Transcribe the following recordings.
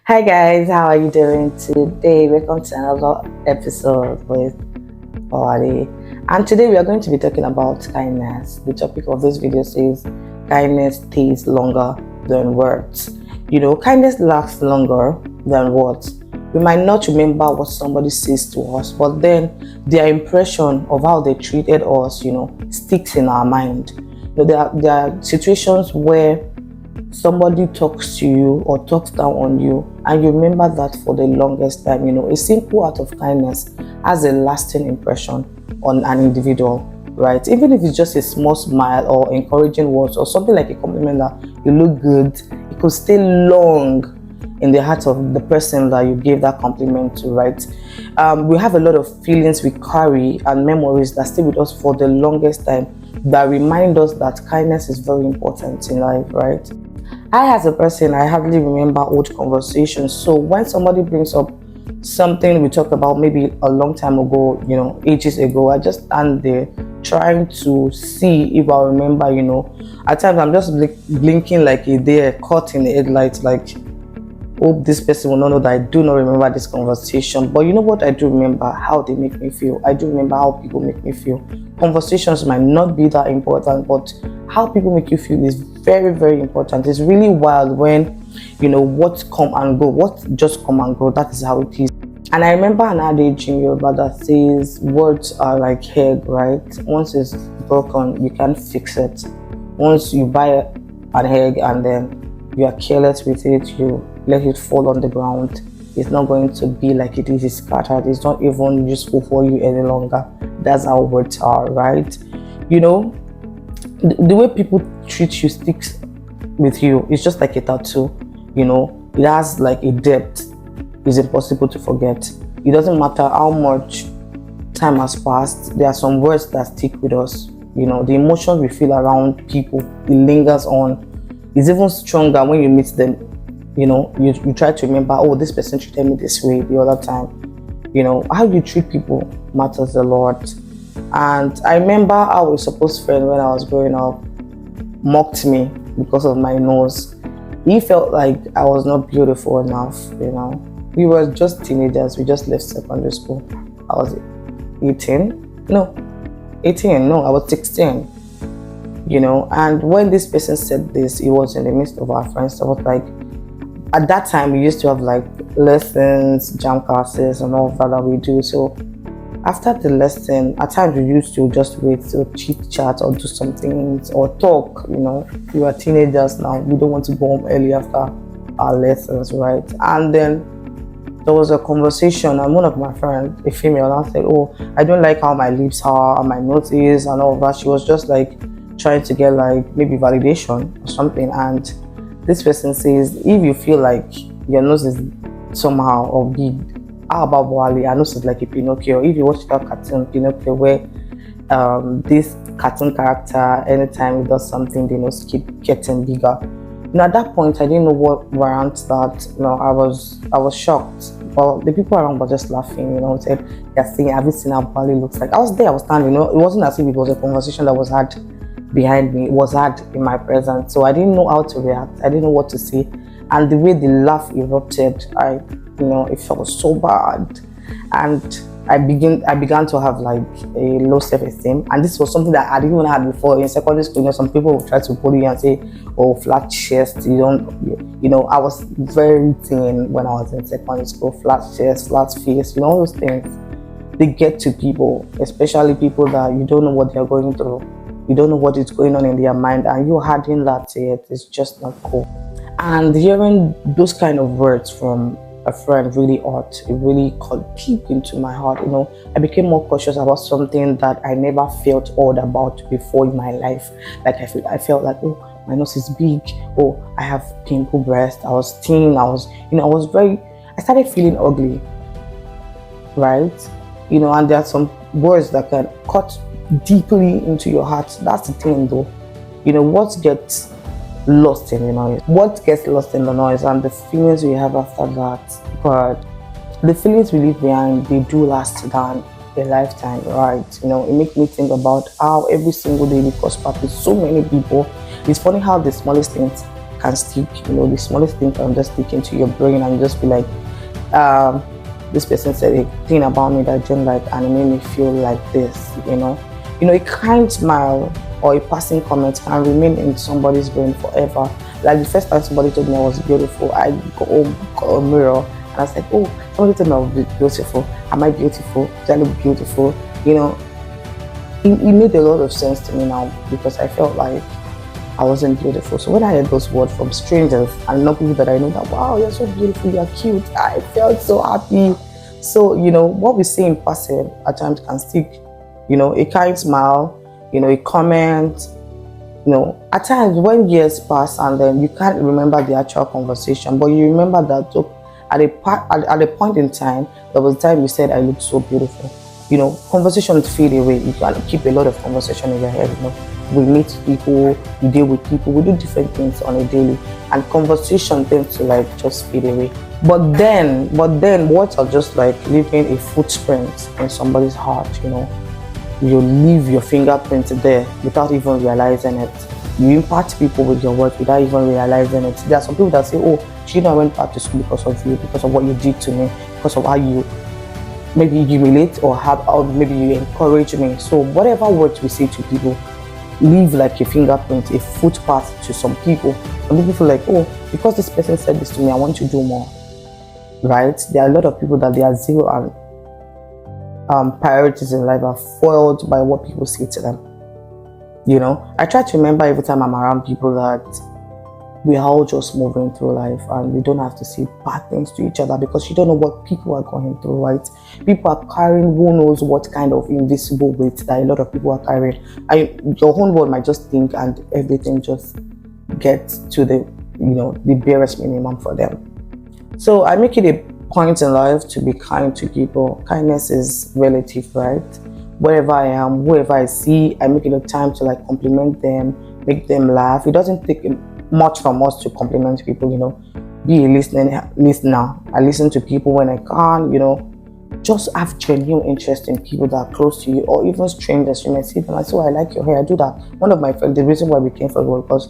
Hi guys, how are you doing today? Welcome to another episode with Olade. And today we are going to be talking about kindness. The topic of this video says kindness stays longer than words. Kindness lasts longer than words. We might not remember what somebody says to us, but then their impression of how they treated us, sticks in our mind. There are situations where somebody talks to you or talks down on you and you remember that for the longest time. A simple act of kindness has a lasting impression on an individual, right? Even if it's just a small smile or encouraging words or something like a compliment that you look good, it could stay long in the heart of the person that you gave that compliment to, right? We have a lot of feelings we carry and memories that stay with us for the longest time that remind us that kindness is very important in life, right? As a person, I hardly remember old conversations. So when somebody brings up something we talked about maybe a long time ago, ages ago, I just stand there trying to see if I remember, At times I'm just blinking like a deer caught in the headlights, like, hope this person will not know that I do not remember this conversation. But you know what I do remember? How they make me feel. I do remember how people make me feel. Conversations might not be that important, but how people make you feel is very, very important. It's really wild when, what come and go, what just come and go. That is how it is. And I remember an adage in Yoruba that says words are like egg, right? Once it's broken, you can't fix it. Once you buy an egg and then you are careless with it, you let it fall on the ground, it's not going to be like it is. It's scattered. It's not even useful for you any longer. That's how words are, right? The way people treat you sticks with you. It's just like a tattoo. It has like a depth. It's impossible to forget. It doesn't matter how much time has passed. There are some words that stick with us. The emotion we feel around people, it lingers on. It's even stronger when you meet them. You try to remember, oh, this person treated me this way the other time. How you treat people matters a lot. And I remember how a supposed friend when I was growing up mocked me because of my nose. He felt like I was not beautiful enough. We were just teenagers. We just left secondary school. I was 18. No, 18. No, I was 16. And when this person said this, it was in the midst of our friends. I was like, at that time we used to have like lessons, jam classes and all that we do. So after the lesson, at times we used to just wait to chit chat or do something or talk. We are teenagers now. We don't want to go home early after our lessons, right? And then there was a conversation and one of my friends, a female, I said, oh, I don't like how my lips are and my nose is and all that. She was just like trying to get like maybe validation or something. And this person says, if you feel like your nose is somehow or big, how about Wally? Our nose is like a Pinocchio. If you watch that cartoon Pinocchio where this cartoon character, anytime he does something, the nose keep getting bigger. At that point, I didn't know what warrants that. I was shocked. Well, the people around were just laughing. Said they're saying, "Have you seen how Wally looks like?" I was there. I was standing. It wasn't as if it was a conversation that was had behind me. It was had in my presence, so I didn't know how to react. I didn't know what to say, and the way the laugh erupted, it felt so bad, and I began to have like a low self-esteem, and this was something that I didn't even have before in secondary school. Some people would try to bully you and say, "Oh, flat chest, you don't." I was very thin when I was in secondary school. Flat chest, flat face, all those things. They get to people, especially people that you don't know what they're going through. You don't know what is going on in their mind, and you adding that to it is just not cool. And hearing those kind of words from a friend really hurt. It really cut deep into my heart. I became more cautious about something that I never felt odd about before in my life. Like I felt like, oh, my nose is big. Oh, I have pimple breast. I was thin. I started feeling ugly, right? And there are some words that can cut deeply into your heart. That's the thing, though. What gets lost in the noise. What gets lost in the noise and the feelings we have after that. But the feelings we leave behind, they do last than a lifetime, right? It makes me think about how every single day we cross paths with so many people. It's funny how the smallest things can stick, the smallest thing can just stick into your brain and just be like, um, this person said a thing about me that I didn't like and it made me feel like this. A kind smile or a passing comment can remain in somebody's brain forever. Like the first time somebody told me I was beautiful, I got home, got a mirror, and I was like, oh, somebody told me I was beautiful. Am I beautiful? Do I look beautiful? It made a lot of sense to me now because I felt like I wasn't beautiful. So when I heard those words from strangers and not people that I know that, wow, you're so beautiful, you're cute, I felt so happy. So, what we say in passing at times can stick. A kind smile, a comment, at times when years pass and then you can't remember the actual conversation, but you remember that at a point in time, there was a time you said, I look so beautiful. Conversations fade away. You can keep a lot of conversation in your head. We meet people, we deal with people, we do different things on a daily, and conversation tends to like just fade away. But then words are just like leaving a footprint in somebody's heart. You leave your fingerprint there without even realizing it. You impact people with your words without even realizing it. There are some people that say, oh, I went back to school because of you, because of what you did to me, because of how you maybe humiliate or maybe you encourage me. So whatever words we say to people leave like a fingerprint, a footpath to some people. Some people feel like, oh, because this person said this to me, I want to do more. Right? There are a lot of people that their zeal and priorities in life are foiled by what people say to them. I try to remember every time I'm around people that we are all just moving through life and we don't have to say bad things to each other because you don't know what people are going through, right? People are carrying who knows what kind of invisible weight that a lot of people are carrying. Your own world might just think and everything just gets to the barest minimum for them. So I make it a point in life to be kind to people. Kindness is relative, right? Wherever I am, whoever I see, I make it a time to like compliment them, make them laugh. It doesn't take much from us to compliment people, be a listener. I listen to people when I can, just have genuine interest in people that are close to you or even strangers. You may see them, I say, oh, I like your hair, I do that. One of my friends, the reason why we became friends was because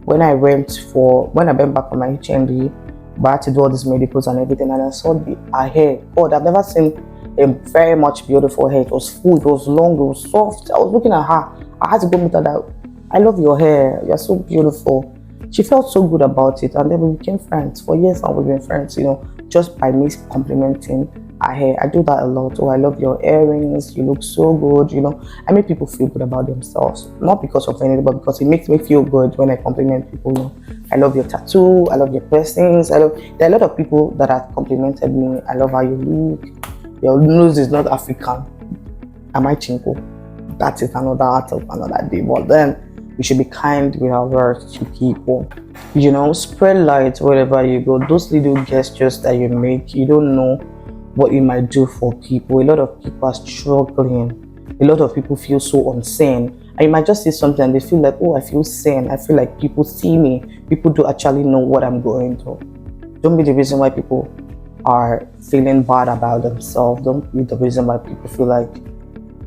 when I went back from my HND, but I had to do all these medicals and everything, and I saw her hair. God, I've never seen a very much beautiful hair. It was full, it was long, it was soft. I was looking at her. I had to go meet her that, I love your hair, you're so beautiful. She felt so good about it, and then we became friends. For years now, we've been friends, just by me complimenting her hair. I do that a lot. Oh, I love your earrings, you look so good, I make people feel good about themselves. Not because of anything, but because it makes me feel good when I compliment people. I love your tattoo, I love your piercings. There are a lot of people that have complimented me. I love how you look. Your nose is not African. Am I chinko? That is another art of another day. But then we should be kind with our words to people. Spread light wherever you go. Those little gestures that you make, you don't know what it might do for people. A lot of people are struggling. A lot of people feel so unseen. And you might just say something and they feel like, oh, I feel seen. I feel like people see me. People do actually know what I'm going through. Don't be the reason why people are feeling bad about themselves. Don't be the reason why people feel like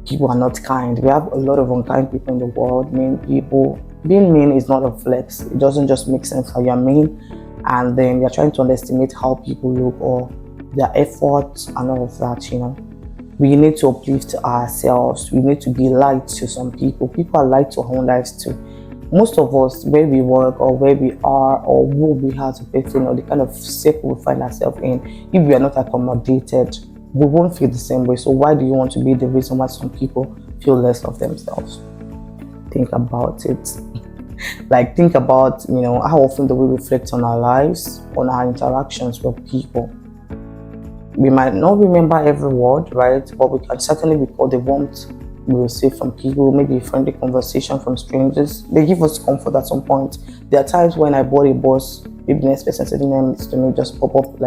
people are not kind. We have a lot of unkind people in the world, mean people. Being mean is not a flex. It doesn't just make sense how you're mean and then you're trying to underestimate how people look or their efforts and all of that, We need to uplift ourselves. We need to be light to some people. People are light to our own lives too. Most of us, where we work or where we are or who we have to pay or the kind of circle we find ourselves in, if we are not accommodated, we won't feel the same way. So why do you want to be the reason why some people feel less of themselves? Think about it. Think about, how often do we reflect on our lives, on our interactions with people. We might not remember every word, right? But we can certainly recall the warmth we receive from people, maybe a friendly conversation from strangers. They give us comfort at some point. There are times when I board a bus, maybe the next person sitting next to me just pop up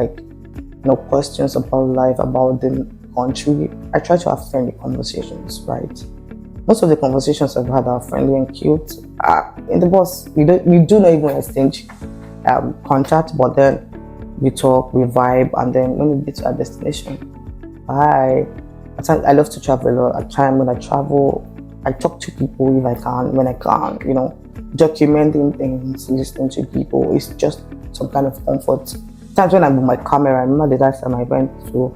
questions about life, about the country. I try to have friendly conversations, right? Most of the conversations I've had are friendly and cute. In the bus, we do not even exchange contact, but then we talk, we vibe, and then when we get to our destination, bye. I love to travel a lot. At time when I travel, I talk to people if I can, when I can, documenting things, listening to people. It's just some kind of comfort. Times when I'm with my camera, I remember the last time I went to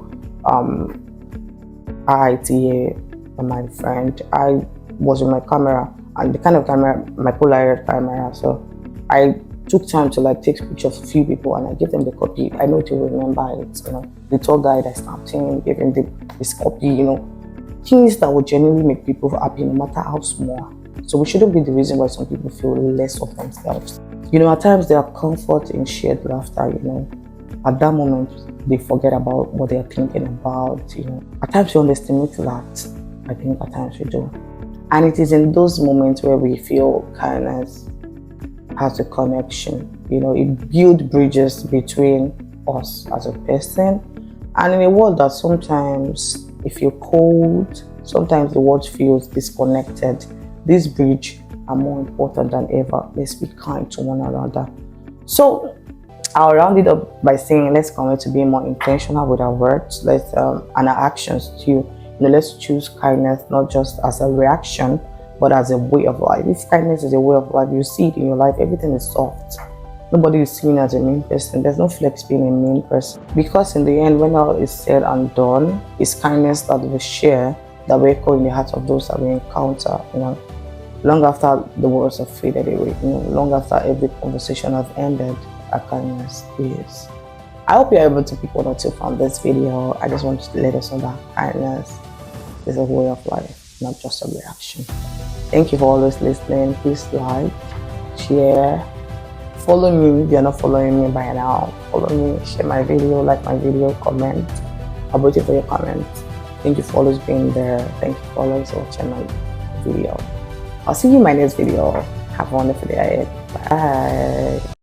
RITA with my friend. I was with my camera, and the kind of camera, my Polaroid camera. So I took time to like take pictures of a few people, and I gave them the copy. I know to remember it. The tour guide I snapped him, gave him this copy. Things that would genuinely make people happy, no matter how small. So we shouldn't be the reason why some people feel less of themselves. At times there are comfort in shared laughter. At that moment they forget about what they are thinking about. At times we underestimate that. I think at times we do, and it is in those moments where we feel kindness has a connection. It builds bridges between us as a person, and in a world that sometimes if you're cold, sometimes the world feels disconnected. This bridge are more important than ever. Let's be kind to one another. So I'll round it up by saying let's commit to being more intentional with our words, and our actions too. Let's choose kindness not just as a reaction, but as a way of life. If kindness is a way of life, you see it in your life. Everything is soft. Nobody is seen as a mean person. There's no flex being a mean person. Because in the end, when all is said and done, it's kindness that we share that we echo in the hearts of those that we encounter. Long after the words have faded away. Long after every conversation has ended, our kindness is. I hope you're able to pick one or two from this video. I just want to let us know that kindness is a way of life, not just a reaction. Thank you for always listening. Please like, share, follow me if you're not following me by now. Follow me, share my video, like my video, comment. I'll wait for your comments. Thank you for always being there. Thank you for always watching my video. I'll see you in my next video. Have a wonderful day ahead. Bye.